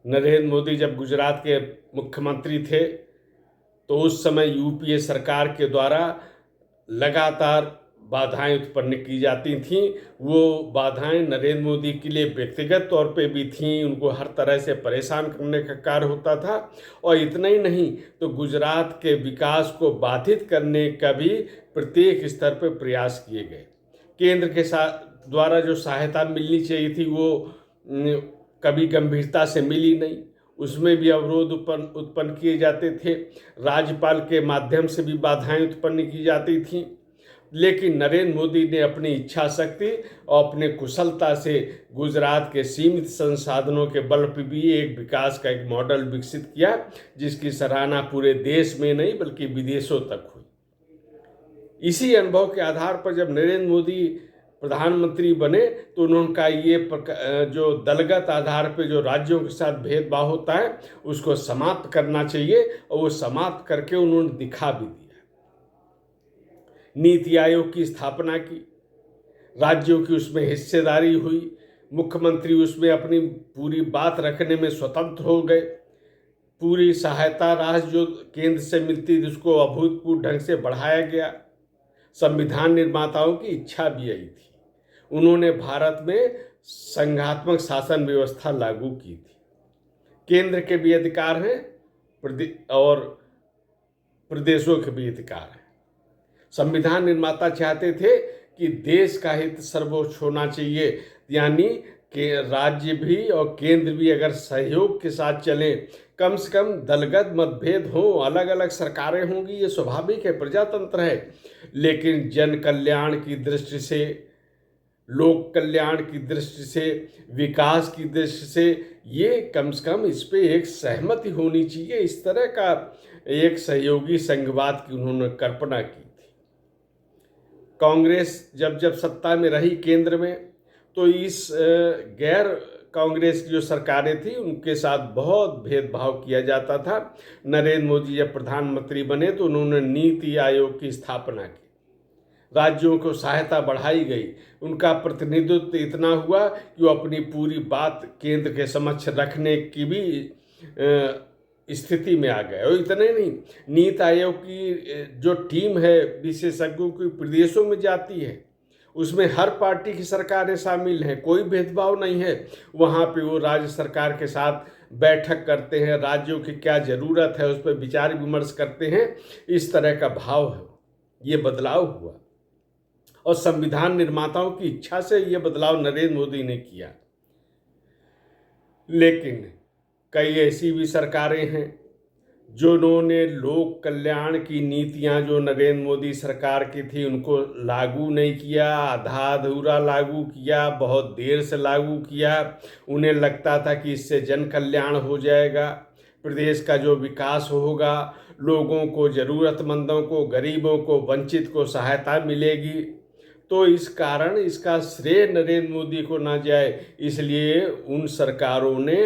नरेंद्र मोदी जब गुजरात के मुख्यमंत्री थे तो उस समय यूपीए सरकार के द्वारा लगातार बाधाएं उत्पन्न की जाती थीं। वो बाधाएं नरेंद्र मोदी के लिए व्यक्तिगत तौर पे भी थीं, उनको हर तरह से परेशान करने का कार्य होता था। और इतना ही नहीं तो गुजरात के विकास को बाधित करने का भी प्रत्येक स्तर पर प्रयास किए गए। केंद्र के साथ द्वारा जो सहायता मिलनी चाहिए थी वो कभी गंभीरता से मिली नहीं, उसमें भी अवरोध उत्पन्न किए जाते थे। राज्यपाल के माध्यम से भी बाधाएं उत्पन्न की जाती थीं। लेकिन नरेंद्र मोदी ने अपनी इच्छा शक्ति और अपने कुशलता से गुजरात के सीमित संसाधनों के बल पर भी एक विकास का एक मॉडल विकसित किया, जिसकी सराहना पूरे देश में नहीं बल्कि विदेशों तक हुई। इसी अनुभव के आधार पर जब नरेंद्र मोदी प्रधानमंत्री बने तो उनका ये जो दलगत आधार पर जो राज्यों के साथ भेदभाव होता है उसको समाप्त करना चाहिए, और वो समाप्त करके उन्होंने दिखा भी दिया। नीति आयोग की स्थापना की, राज्यों की उसमें हिस्सेदारी हुई, मुख्यमंत्री उसमें अपनी पूरी बात रखने में स्वतंत्र हो गए। पूरी सहायता राशि जो केंद्र से मिलती थी उसको अभूतपूर्व ढंग से बढ़ाया गया। संविधान निर्माताओं की इच्छा भी यही थी। उन्होंने भारत में संघात्मक शासन व्यवस्था लागू की थी। केंद्र के भी अधिकार हैं और प्रदेशों के भी अधिकार हैं। संविधान निर्माता चाहते थे कि देश का हित सर्वोच्च होना चाहिए, यानी कि राज्य भी और केंद्र भी अगर सहयोग के साथ चलें, कम से कम दलगत मतभेद हो, अलग अलग सरकारें होंगी, ये स्वाभाविक है, प्रजातंत्र है, लेकिन जन कल्याण की दृष्टि से, लोक कल्याण की दृष्टि से, विकास की दृष्टि से ये कम से कम इस पे एक सहमति होनी चाहिए। इस तरह का एक सहयोगी संघवाद की उन्होंने कल्पना की थी। कांग्रेस जब जब सत्ता में रही केंद्र में तो इस गैर कांग्रेस की जो सरकारें थी उनके साथ बहुत भेदभाव किया जाता था। नरेंद्र मोदी जब प्रधानमंत्री बने तो उन्होंने नीति आयोग की स्थापना की, राज्यों को सहायता बढ़ाई गई, उनका प्रतिनिधित्व इतना हुआ कि वो अपनी पूरी बात केंद्र के समक्ष रखने की भी स्थिति में आ गए। और इतने नहीं, नीति आयोग की जो टीम है विशेषज्ञों की प्रदेशों में जाती है, उसमें हर पार्टी की सरकारें शामिल हैं, कोई भेदभाव नहीं है। वहाँ पे वो राज्य सरकार के साथ बैठक करते हैं, राज्यों की क्या ज़रूरत है उस पर विचार विमर्श करते हैं। इस तरह का भाव है, ये बदलाव हुआ और संविधान निर्माताओं की इच्छा से ये बदलाव नरेंद्र मोदी ने किया। लेकिन कई ऐसी भी सरकारें हैं जिन्होंने लोक कल्याण की नीतियां जो नरेंद्र मोदी सरकार की थी उनको लागू नहीं किया, आधा अधूरा लागू किया, बहुत देर से लागू किया। उन्हें लगता था कि इससे जन कल्याण हो जाएगा, प्रदेश का जो विकास होगा, लोगों को, ज़रूरतमंदों को, गरीबों को, वंचित को सहायता मिलेगी। तो इस कारण इसका श्रेय नरेंद्र मोदी को ना जाए, इसलिए उन सरकारों ने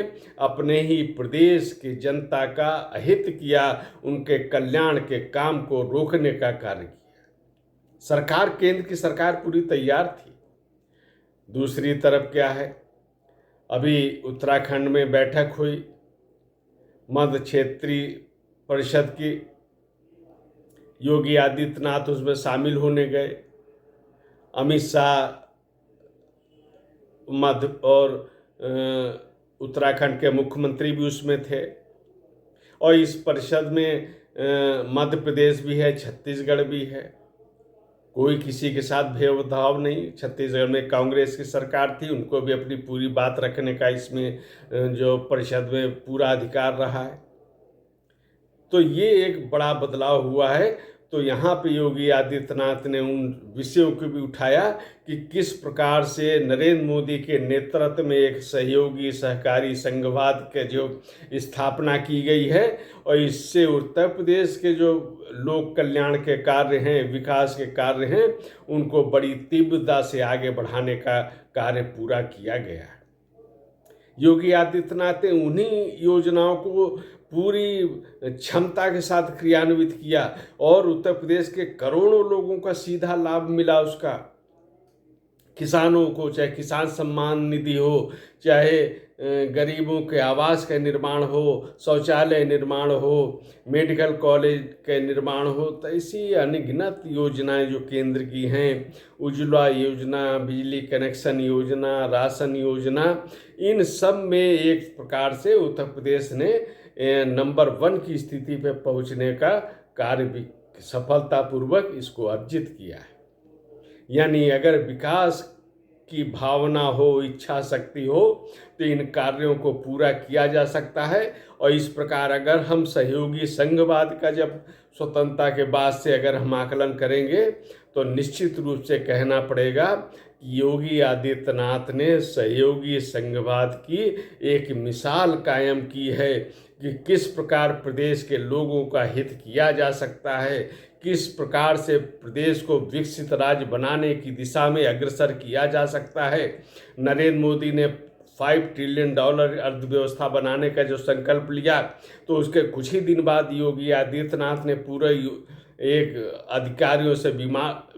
अपने ही प्रदेश की जनता का अहित किया, उनके कल्याण के काम को रोकने का कार्य किया। सरकार, केंद्र की सरकार पूरी तैयार थी। दूसरी तरफ क्या है, अभी उत्तराखंड में बैठक हुई मध्य क्षेत्रीय परिषद की, योगी आदित्यनाथ उसमें शामिल होने गए, अमित शाह मध्य और उत्तराखंड के मुख्यमंत्री भी उसमें थे। और इस परिषद में मध्य प्रदेश भी है, छत्तीसगढ़ भी है, कोई किसी के साथ भेदभाव नहीं। छत्तीसगढ़ में कांग्रेस की सरकार थी, उनको भी अपनी पूरी बात रखने का इसमें जो परिषद में पूरा अधिकार रहा है। तो ये एक बड़ा बदलाव हुआ है। तो यहाँ पे योगी आदित्यनाथ ने उन विषयों को भी उठाया कि किस प्रकार से नरेंद्र मोदी के नेतृत्व में एक सहयोगी सहकारी संघवाद के जो स्थापना की गई है, और इससे उत्तर प्रदेश के जो लोक कल्याण के कार्य हैं, विकास के कार्य हैं, उनको बड़ी तीव्रता से आगे बढ़ाने का कार्य पूरा किया गया है। योगी आदित्यनाथ ने उन्हीं योजनाओं को पूरी क्षमता के साथ क्रियान्वित किया और उत्तर प्रदेश के करोड़ों लोगों का सीधा लाभ मिला उसका। किसानों को, चाहे किसान सम्मान निधि हो, चाहे गरीबों के आवास का निर्माण हो, शौचालय निर्माण हो, मेडिकल कॉलेज के निर्माण हो, तो ऐसी अनगिनत योजनाएं जो केंद्र की हैं, उज्ज्वला योजना, बिजली कनेक्शन योजना, राशन योजना, इन सब में एक प्रकार से उत्तर प्रदेश ने नंबर 1 की स्थिति पे पहुंचने का कार्य भी सफलतापूर्वक इसको अर्जित किया है। यानी अगर विकास की भावना हो, इच्छा शक्ति हो, तो इन कार्यों को पूरा किया जा सकता है। और इस प्रकार अगर हम सहयोगी संघवाद का जब स्वतंत्रता के बाद से अगर हम आकलन करेंगे, तो निश्चित रूप से कहना पड़ेगा कि योगी आदित्यनाथ ने सहयोगी संघवाद की एक मिसाल कायम की है कि किस प्रकार प्रदेश के लोगों का हित किया जा सकता है, किस प्रकार से प्रदेश को विकसित राज्य बनाने की दिशा में अग्रसर किया जा सकता है। नरेंद्र मोदी ने $5 ट्रिलियन अर्थव्यवस्था बनाने का जो संकल्प लिया, तो उसके कुछ ही दिन बाद योगी आदित्यनाथ ने पूरे एक अधिकारियों से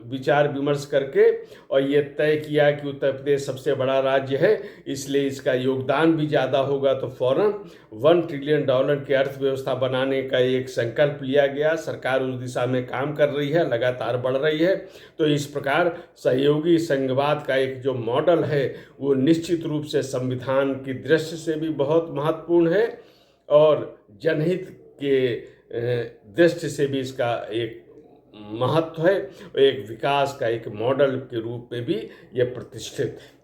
विचार विमर्श करके और ये तय किया कि उत्तर प्रदेश सबसे बड़ा राज्य है, इसलिए इसका योगदान भी ज़्यादा होगा, तो फौरन $1 ट्रिलियन की अर्थव्यवस्था बनाने का एक संकल्प लिया गया। सरकार उस दिशा में काम कर रही है, लगातार बढ़ रही है। तो इस प्रकार सहयोगी संघवाद का एक जो मॉडल है वो निश्चित रूप से संविधान की दृष्टि से भी बहुत महत्वपूर्ण है और जनहित के दृष्टि से भी इसका एक महत्व है। एक विकास का एक मॉडल के रूप में भी यह प्रतिष्ठित है।